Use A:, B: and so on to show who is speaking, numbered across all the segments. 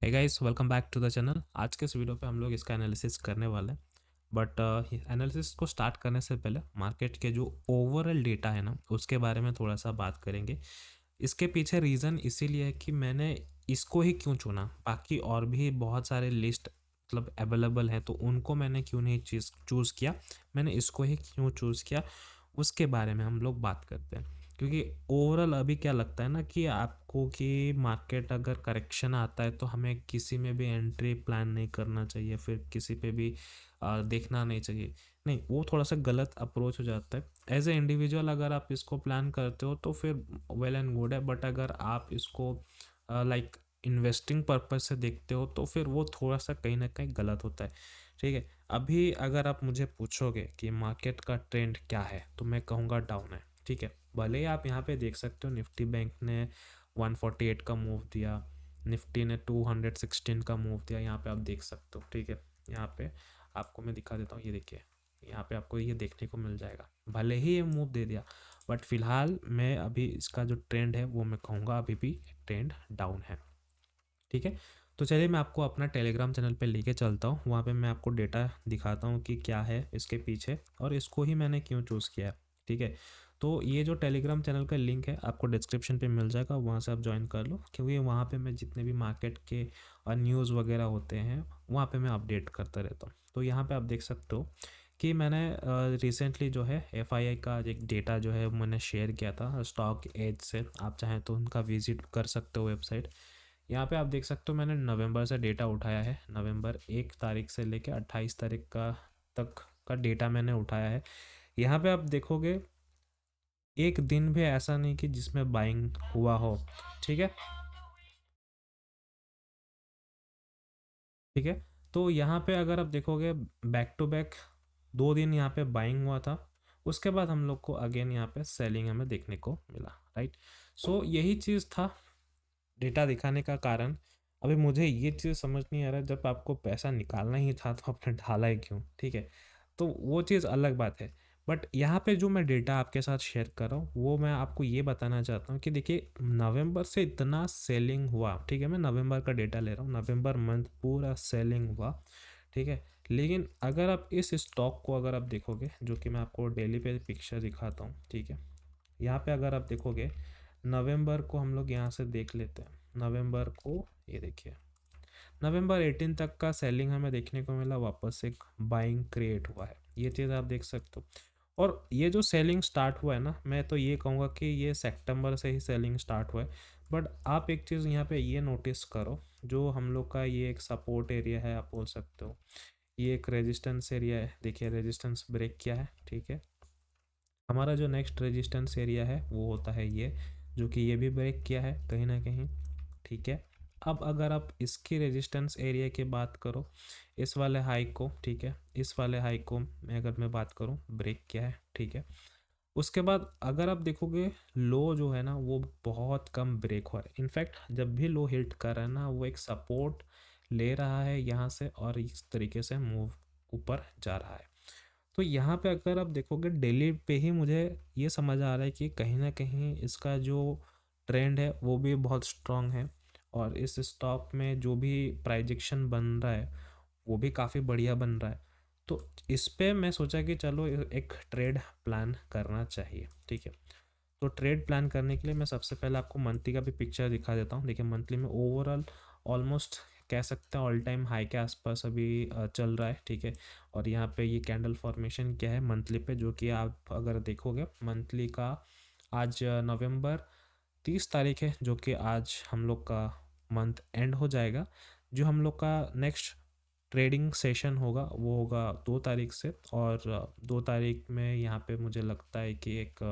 A: Hey guys, welcome back to the channel. आज के इस वीडियो पे हम लोग इसका एनालिसिस करने वाले हैं। बट एनालिसिस को स्टार्ट करने से पहले मार्केट के जो ओवरऑल डेटा है ना, उसके बारे में थोड़ा सा बात करेंगे। इसके पीछे रीज़न इसीलिए है कि मैंने इसको ही क्यों चुना। बाकी और भी बहुत सारे लिस्ट मतलब अवेलेबल हैं, तो उनको मैंने क्यों नहीं चीज़ चूज़ किया, मैंने इसको ही क्यों चूज़ किया, उसके बारे में हम लोग बात करते हैं। क्योंकि ओवरऑल अभी क्या लगता है ना कि आपको कि मार्केट अगर करेक्शन आता है तो हमें किसी में भी एंट्री प्लान नहीं करना चाहिए, फिर किसी पे भी देखना नहीं चाहिए। नहीं, वो थोड़ा सा गलत अप्रोच हो जाता है। एज ए इंडिविजुअल अगर आप इसको प्लान करते हो तो फिर वेल एंड गुड है, बट अगर आप इसको लाइक इन्वेस्टिंग पर्पज से देखते हो तो फिर वो थोड़ा सा कहीं ना कहीं गलत होता है। ठीक है, अभी अगर आप मुझे पूछोगे कि मार्केट का ट्रेंड क्या है तो मैं कहूँगा डाउन है। ठीक है, भले ही आप यहाँ पे देख सकते हो निफ्टी बैंक ने 148 का मूव दिया, निफ्टी ने 216 का मूव दिया, यहाँ पे आप देख सकते हो। ठीक है, यहाँ पे आपको मैं दिखा देता हूँ, ये देखिए, यहाँ पे आपको ये देखने को मिल जाएगा। भले ही ये मूव दे दिया, बट फिलहाल मैं अभी इसका जो ट्रेंड है वो मैं कहूँगा अभी भी ट्रेंड डाउन है। ठीक है, तो चलिए मैं आपको अपना टेलीग्राम चैनल पे लेके चलता हूँ। वहाँ पे मैं आपको डेटा दिखाता हूँ कि क्या है इसके पीछे और इसको ही मैंने क्यों चूज़ किया है। ठीक है, तो ये जो टेलीग्राम चैनल का लिंक है आपको डिस्क्रिप्शन पे मिल जाएगा, वहाँ से आप ज्वाइन कर लो। क्योंकि वहाँ पे मैं जितने भी मार्केट के न्यूज़ वगैरह होते हैं वहाँ पे मैं अपडेट करता रहता हूँ। तो यहाँ पे आप देख सकते हो कि मैंने रिसेंटली जो है एफआईआई का एक डेटा जो है मैंने शेयर किया था स्टॉक एज से। आप चाहें तो उनका विजिट कर सकते हो वेबसाइट। यहाँ पे आप देख सकते हो मैंने नवंबर से डेटा उठाया है, नवंबर 1 तारीख से लेकर 28 तारीख का तक का डेटा मैंने उठाया है। यहाँ पे आप देखोगे एक दिन भी ऐसा नहीं कि जिसमें बाइंग हुआ हो। ठीक है, ठीक है, तो यहाँ पे अगर आप देखोगे बैक टू बैक 2 दिन यहाँ पे बाइंग हुआ था, उसके बाद हम लोग को अगेन यहाँ पे सेलिंग हमें देखने को मिला। राइट, सो यही चीज़ था डेटा दिखाने का कारण। अभी मुझे ये चीज़ समझ नहीं आ रहा, जब आपको पैसा निकालना ही था तो आपने ढाला ही क्यों। ठीक है, तो वो चीज़ अलग बात है। बट यहाँ पे जो मैं डेटा आपके साथ शेयर कर रहा हूँ वो मैं आपको ये बताना चाहता हूँ कि देखिए नवंबर से इतना सेलिंग हुआ। ठीक है, मैं नवंबर का डेटा ले रहा हूँ, नवंबर मंथ पूरा सेलिंग हुआ। ठीक है, लेकिन अगर आप इस स्टॉक को अगर आप देखोगे, जो कि मैं आपको डेली पे पिक्चर दिखाता हूँ। ठीक है, यहाँ पे अगर आप देखोगे नवंबर को हम लोग यहाँ से देख लेते हैं। नवंबर को ये देखिए, नवंबर 18 तक का सेलिंग हमें देखने को मिला, वापस एक बाइंग क्रिएट हुआ है, ये चीज़ आप देख सकते हो। और ये जो सेलिंग स्टार्ट हुआ है ना, मैं तो ये कहूँगा कि ये सितंबर से ही सेलिंग स्टार्ट हुआ है। बट आप एक चीज़ यहाँ पे ये नोटिस करो, जो हम लोग का ये एक सपोर्ट एरिया है आप बोल सकते हो, ये एक रेजिस्टेंस एरिया है। देखिए रेजिस्टेंस ब्रेक किया है। ठीक है, हमारा जो नेक्स्ट रेजिस्टेंस एरिया है वो होता है ये, जो कि ये भी ब्रेक किया है कहीं ना कहीं। ठीक है, अब अगर आप इसकी रेजिस्टेंस एरिया की बात करो, इस वाले हाई को, ठीक है, इस वाले हाई को मैं अगर मैं बात करूं ब्रेक किया है। ठीक है, उसके बाद अगर आप देखोगे लो जो है ना वो बहुत कम ब्रेक हो रहा है। इनफैक्ट जब भी लो हिट कर रहा है ना वो एक सपोर्ट ले रहा है यहाँ से और इस तरीके से मूव ऊपर जा रहा है। तो यहाँ पे अगर आप देखोगे डेली पे ही मुझे ये समझ आ रहा है कि कहीं ना कहीं इसका जो ट्रेंड है वो भी बहुत स्ट्रांग है, और इस स्टॉक में जो भी प्राइजेक्शन बन रहा है वो भी काफ़ी बढ़िया बन रहा है। तो इस पे मैं सोचा कि चलो एक ट्रेड प्लान करना चाहिए। ठीक है, तो ट्रेड प्लान करने के लिए मैं सबसे पहले आपको मंथली का भी पिक्चर दिखा देता हूँ। देखिए मंथली में ओवरऑल ऑलमोस्ट कह सकते हैं ऑल टाइम हाई के आसपास अभी चल रहा है। ठीक है, और यहाँ पे ये कैंडल फॉर्मेशन क्या है मंथली पे, जो कि आप अगर देखोगे मंथली का आज नवंबर 30 तारीख है, जो कि आज हम लोग का मंथ एंड हो जाएगा। जो हम लोग का नेक्स्ट ट्रेडिंग सेशन होगा वो होगा 2 तारीख से, और 2 तारीख में यहाँ पे मुझे लगता है कि एक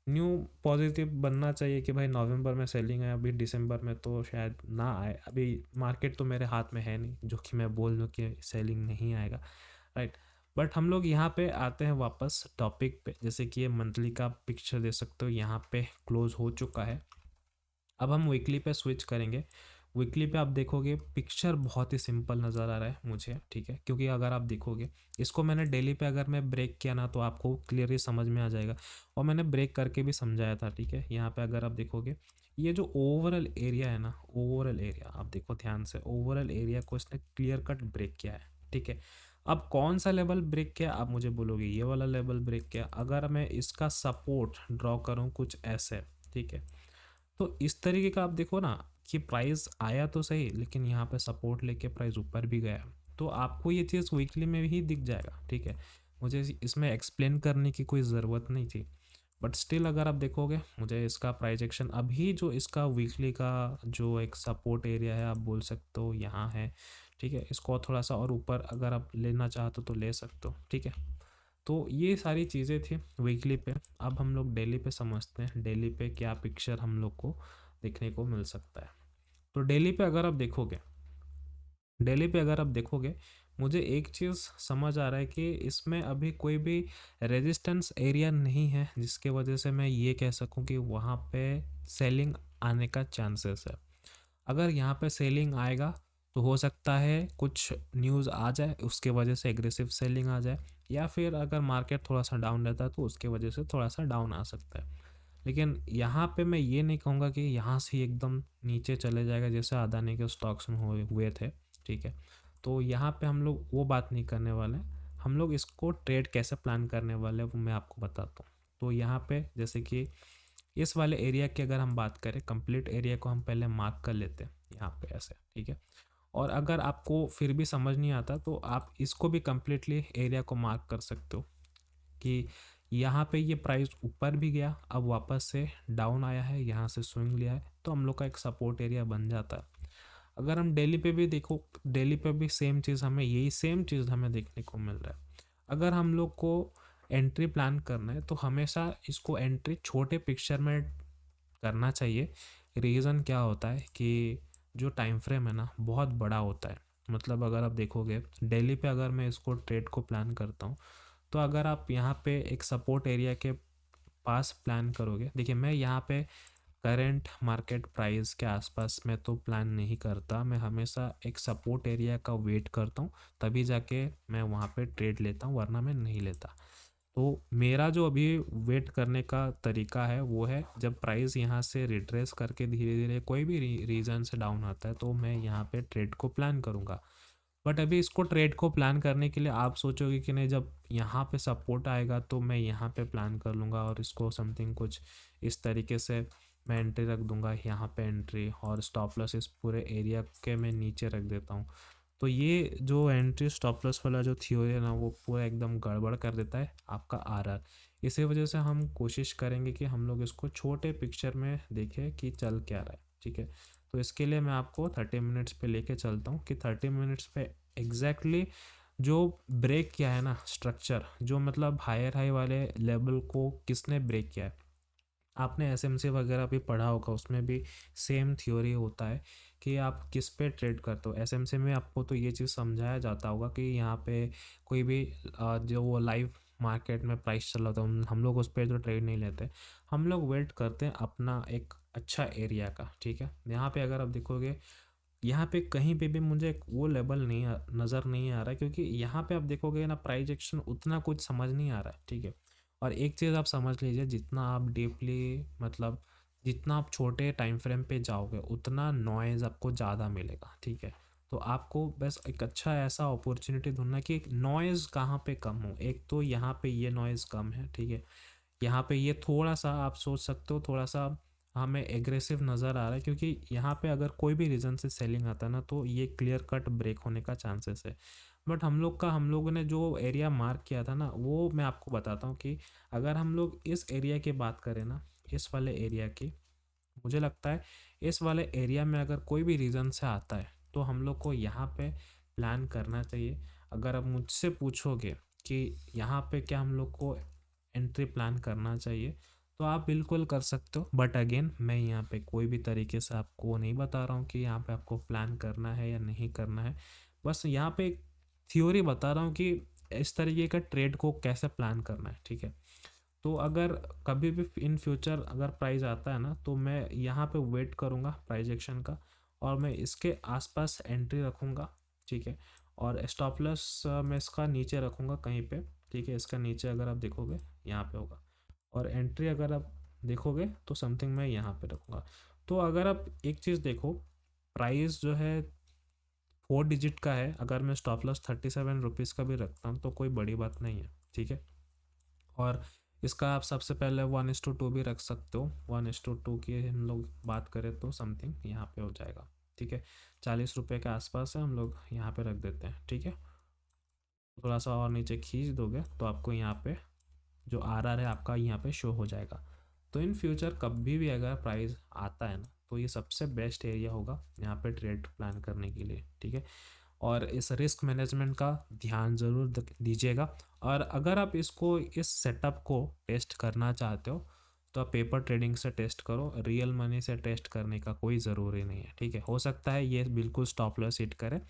A: न्यू पॉजिटिव बनना चाहिए कि भाई नवंबर में सेलिंग है, अभी दिसंबर में तो शायद ना आए। अभी मार्केट तो मेरे हाथ में है नहीं जो कि मैं बोल दूँ कि सेलिंग नहीं आएगा। राइट, बट हम लोग यहाँ पे आते हैं वापस टॉपिक पे। जैसे कि ये मंथली का पिक्चर दे सकते हो, यहाँ पे क्लोज हो चुका है। अब हम वीकली पे स्विच करेंगे। वीकली पे आप देखोगे पिक्चर बहुत ही सिंपल नज़र आ रहा है मुझे। ठीक है, क्योंकि अगर आप देखोगे इसको मैंने डेली पे अगर मैं ब्रेक किया ना तो आपको क्लियरली समझ में आ जाएगा, और मैंने ब्रेक करके भी समझाया था। ठीक है, यहाँ पे अगर आप देखोगे ये जो ओवरऑल एरिया है ना, ओवरऑल एरिया आप देखो ध्यान से, ओवरऑल एरिया को इसने क्लियर कट ब्रेक किया है, ठीक है। अब कौन सा लेवल ब्रेक किया, आप मुझे बोलोगे ये वाला लेवल ब्रेक किया। अगर मैं इसका सपोर्ट ड्रॉ करूँ कुछ ऐसे, ठीक है, तो इस तरीके का आप देखो ना कि प्राइस आया तो सही, लेकिन यहाँ पे सपोर्ट लेके प्राइस ऊपर भी गया। तो आपको ये चीज़ वीकली में ही दिख जाएगा, ठीक है। मुझे इसमें एक्सप्लेन करने की कोई ज़रूरत नहीं थी, बट स्टिल अगर आप देखोगे मुझे इसका प्राइस एक्शन अभी जो इसका वीकली का जो एक सपोर्ट एरिया है, आप बोल सकते हो यहाँ है, ठीक है। इसको थोड़ा सा और ऊपर अगर आप लेना चाहते हो तो ले सकते हो, ठीक है। तो ये सारी चीज़ें थी वीकली पे। अब हम लोग डेली पे समझते हैं, डेली पे क्या पिक्चर हम लोग को देखने को मिल सकता है। तो डेली पे अगर आप देखोगे, डेली पे अगर आप देखोगे, मुझे एक चीज़ समझ आ रहा है कि इसमें अभी कोई भी रेजिस्टेंस एरिया नहीं है जिसके वजह से मैं ये कह सकूं कि वहाँ पे सेलिंग आने का चांसेस है। अगर यहाँ पे सेलिंग आएगा तो हो सकता है कुछ न्यूज़ आ जाए उसके वजह से एग्रेसिव सेलिंग आ जाए, या फिर अगर मार्केट थोड़ा सा डाउन रहता है तो उसके वजह से थोड़ा सा डाउन आ सकता है। लेकिन यहाँ पे मैं ये नहीं कहूँगा कि यहाँ से ही एकदम नीचे चले जाएगा जैसे अदानी के स्टॉक्स में हुए थे, ठीक है। तो यहाँ पे हम लोग वो बात नहीं करने वाले हैं, हम लोग इसको ट्रेड कैसे प्लान करने वाले हैं वो मैं आपको बताता हूँ। तो यहाँ पे जैसे कि इस वाले एरिया की अगर हम बात करें, कंप्लीट एरिया को हम पहले मार्क कर लेते हैं यहाँ पे ऐसे, ठीक है। और अगर आपको फिर भी समझ नहीं आता तो आप इसको भी कम्प्लीटली एरिया को मार्क कर सकते हो कि यहाँ पे ये प्राइस ऊपर भी गया, अब वापस से डाउन आया है, यहाँ से स्विंग लिया है, तो हम लोग का एक सपोर्ट एरिया बन जाता है। अगर हम डेली पे भी देखो, डेली पे भी सेम चीज़ हमें, यही सेम चीज़ हमें देखने को मिल रहा है। अगर हम लोग को एंट्री प्लान करना है तो हमेशा इसको एंट्री छोटे पिक्चर में करना चाहिए। रीज़न क्या होता है कि जो टाइम फ्रेम है ना बहुत बड़ा होता है। मतलब अगर आप देखोगे डेली पे अगर मैं इसको ट्रेड को प्लान करता हूँ, तो अगर आप यहाँ पे एक सपोर्ट एरिया के पास प्लान करोगे, देखिए मैं यहाँ पे करंट मार्केट प्राइस के आसपास में तो प्लान नहीं करता, मैं हमेशा एक सपोर्ट एरिया का वेट करता हूँ, तभी जाके मैं वहाँ पे ट्रेड लेता हूँ, वरना मैं नहीं लेता। तो मेरा जो अभी वेट करने का तरीका है वो है जब प्राइस यहाँ से रिट्रेस करके धीरे धीरे कोई भी रीज़न से डाउन आता है तो मैं यहाँ पे ट्रेड को प्लान करूँगा। बट अभी इसको ट्रेड को प्लान करने के लिए आप सोचोगे कि नहीं, जब यहाँ पे सपोर्ट आएगा तो मैं यहाँ पे प्लान कर लूँगा और इसको समथिंग कुछ इस तरीके से मैं एंट्री रख दूँगा, यहाँ पे एंट्री और स्टॉप लॉस इस पूरे एरिया के मैं नीचे रख देता हूँ। तो ये जो एंट्री स्टॉप लॉस वाला जो थ्योरी है ना वो पूरा एकदम गड़बड़ कर देता है आपका आरआर। इसी वजह से हम कोशिश करेंगे कि हम लोग इसको छोटे पिक्चर में देखें कि चल क्या रहा है, ठीक है। तो इसके लिए मैं आपको 30 मिनट्स पे लेके चलता हूँ कि 30 मिनट्स पे एग्जैक्टली जो ब्रेक किया है ना स्ट्रक्चर, जो मतलब हायर हाई वाले लेवल को किसने ब्रेक किया है। आपने एसएमसी वगैरह भी पढ़ा होगा, उसमें भी सेम थ्योरी होता है कि आप किस पे ट्रेड करते हो। एसएमसी में आपको तो ये चीज़ समझाया जाता होगा कि यहाँ पे कोई भी जो वो लाइव मार्केट में प्राइस चल रहा था हम लोग उस पर तो ट्रेड नहीं लेते, हम लोग वेट करते हैं अपना एक अच्छा एरिया का, ठीक है। यहाँ पे अगर आप देखोगे यहाँ पे कहीं पे भी मुझे वो लेवल नहीं नज़र नहीं आ रहा है, क्योंकि यहाँ पे आप देखोगे ना प्राइस एक्शन उतना कुछ समझ नहीं आ रहा है, ठीक है। और एक चीज़ आप समझ लीजिए, जितना आप डीपली मतलब जितना आप छोटे टाइम फ्रेम पे जाओगे उतना नॉइज़ आपको ज़्यादा मिलेगा, ठीक है। तो आपको बस एक अच्छा ऐसा अपॉर्चुनिटी ढूंढना कि नॉइज़ कहाँ पे कम हो। एक तो यहाँ पे ये नॉइज़ कम है, ठीक है। यहाँ पे ये थोड़ा सा आप सोच सकते हो थोड़ा सा हमें एग्रेसिव नज़र आ रहा है, क्योंकि यहाँ पे अगर कोई भी रीज़न से सेलिंग आता है ना तो ये क्लियर कट ब्रेक होने का चांसेस है। बट हम लोगों ने जो एरिया मार्क किया था ना वो मैं आपको बताता हूँ कि अगर हम लोग इस एरिया की बात करें ना, इस वाले एरिया की, मुझे लगता है इस वाले एरिया में अगर कोई भी रीज़न से आता है तो हम लोग को यहाँ पे प्लान करना चाहिए। अगर आप मुझसे पूछोगे कि यहाँ पे क्या हम लोग को एंट्री प्लान करना चाहिए, तो आप बिल्कुल कर सकते हो। बट अगेन मैं यहाँ पे कोई भी तरीके से आपको नहीं बता रहा हूँ कि यहाँ पे आपको प्लान करना है या नहीं करना है, बस यहाँ पे एक थ्योरी बता रहा हूँ कि इस तरीके का ट्रेड को कैसे प्लान करना है, ठीक है। तो अगर कभी भी इन फ्यूचर अगर प्राइस आता है ना तो मैं यहाँ पे वेट करूँगा प्राइस एक्शन का, और मैं इसके आसपास एंट्री रखूँगा, ठीक है। और स्टॉप लॉस मैं इसका नीचे रखूँगा कहीं पे, ठीक है। इसका नीचे अगर आप देखोगे यहाँ पे होगा, और एंट्री अगर आप देखोगे तो समथिंग मैं यहाँ पे रखूँगा। तो अगर आप एक चीज़ देखो, प्राइस जो है 4 डिजिट का है, अगर मैं स्टॉप लॉस 37 रुपीज़ का भी रखता हूँ तो कोई बड़ी बात नहीं है, ठीक है। और इसका आप सबसे पहले 1:2 भी रख सकते हो। 1:2 की हम लोग बात करें तो समथिंग यहाँ पे हो जाएगा, ठीक है। 40 रुपये के आसपास है, हम लोग यहाँ पे रख देते हैं, ठीक है। थोड़ा सा और नीचे खींच दोगे तो आपको यहाँ पे जो RR है आपका यहाँ पे शो हो जाएगा। तो इन फ्यूचर कभी भी अगर प्राइस आता है ना, तो ये सबसे बेस्ट एरिया होगा यहाँ पे ट्रेड प्लान करने के लिए, ठीक है। और इस रिस्क मैनेजमेंट का ध्यान ज़रूर दीजिएगा। और अगर आप इसको, इस सेटअप को टेस्ट करना चाहते हो तो आप पेपर ट्रेडिंग से टेस्ट करो, रियल मनी से टेस्ट करने का कोई ज़रूरी नहीं है, ठीक है। हो सकता है ये बिल्कुल स्टॉप लॉस हिट करे,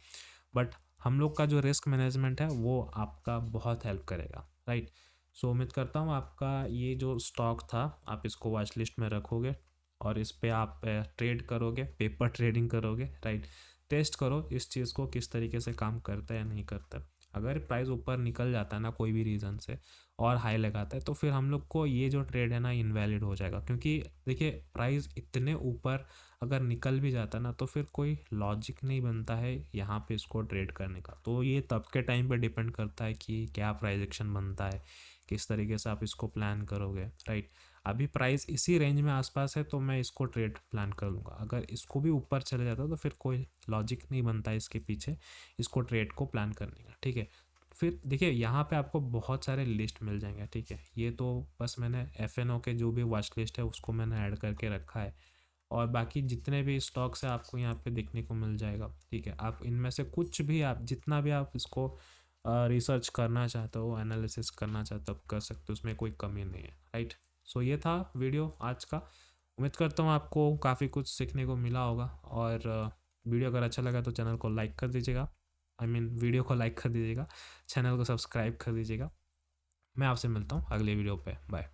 A: बट हम लोग का जो रिस्क मैनेजमेंट है वो आपका बहुत हेल्प करेगा, राइट। सो उम्मीद करता हूँ आपका ये जो स्टॉक था आप इसको वॉच लिस्ट में रखोगे और इस पे आप ट्रेड करोगे, पेपर ट्रेडिंग करोगे, राइट। टेस्ट करो इस चीज़ को किस तरीके से काम करता है या नहीं करता। अगर प्राइस ऊपर निकल जाता है ना कोई भी रीज़न से और हाई लगाता है, तो फिर हम लोग को ये जो ट्रेड है ना इनवैलिड हो जाएगा, क्योंकि देखिए प्राइस इतने ऊपर अगर निकल भी जाता ना तो फिर कोई लॉजिक नहीं बनता है यहाँ पे इसको ट्रेड करने का। तो ये तब के टाइम पे डिपेंड करता है कि क्या प्राइस एक्शन बनता है, किस तरीके से आप इसको प्लान करोगे, राइट। अभी प्राइस इसी रेंज में आसपास है तो मैं इसको ट्रेड प्लान कर लूँगा। अगर इसको भी ऊपर चले जाता तो फिर कोई लॉजिक नहीं बनता है इसके पीछे इसको ट्रेड को प्लान करने का, ठीक है। फिर देखिए यहाँ पे आपको बहुत सारे लिस्ट मिल जाएंगे, ठीक है। ये तो बस मैंने FNO के जो भी वॉच लिस्ट है उसको मैंने ऐड करके रखा है, और बाकी जितने भी स्टॉक्स है आपको यहाँ पे देखने को मिल जाएगा, ठीक है। आप इनमें से कुछ भी, आप जितना भी आप इसको रिसर्च करना चाहते हो, एनालिसिस करना चाहते हो, आप कर सकते हो, उसमें कोई कमी नहीं है, राइट। सो ये था वीडियो आज का। उम्मीद करता हूँ आपको काफ़ी कुछ सीखने को मिला होगा, और वीडियो अगर अच्छा लगा तो चैनल को लाइक कर दीजिएगा, वीडियो को लाइक कर दीजिएगा, चैनल को सब्सक्राइब कर दीजिएगा। मैं आपसे मिलता हूँ अगले वीडियो पे, बाय।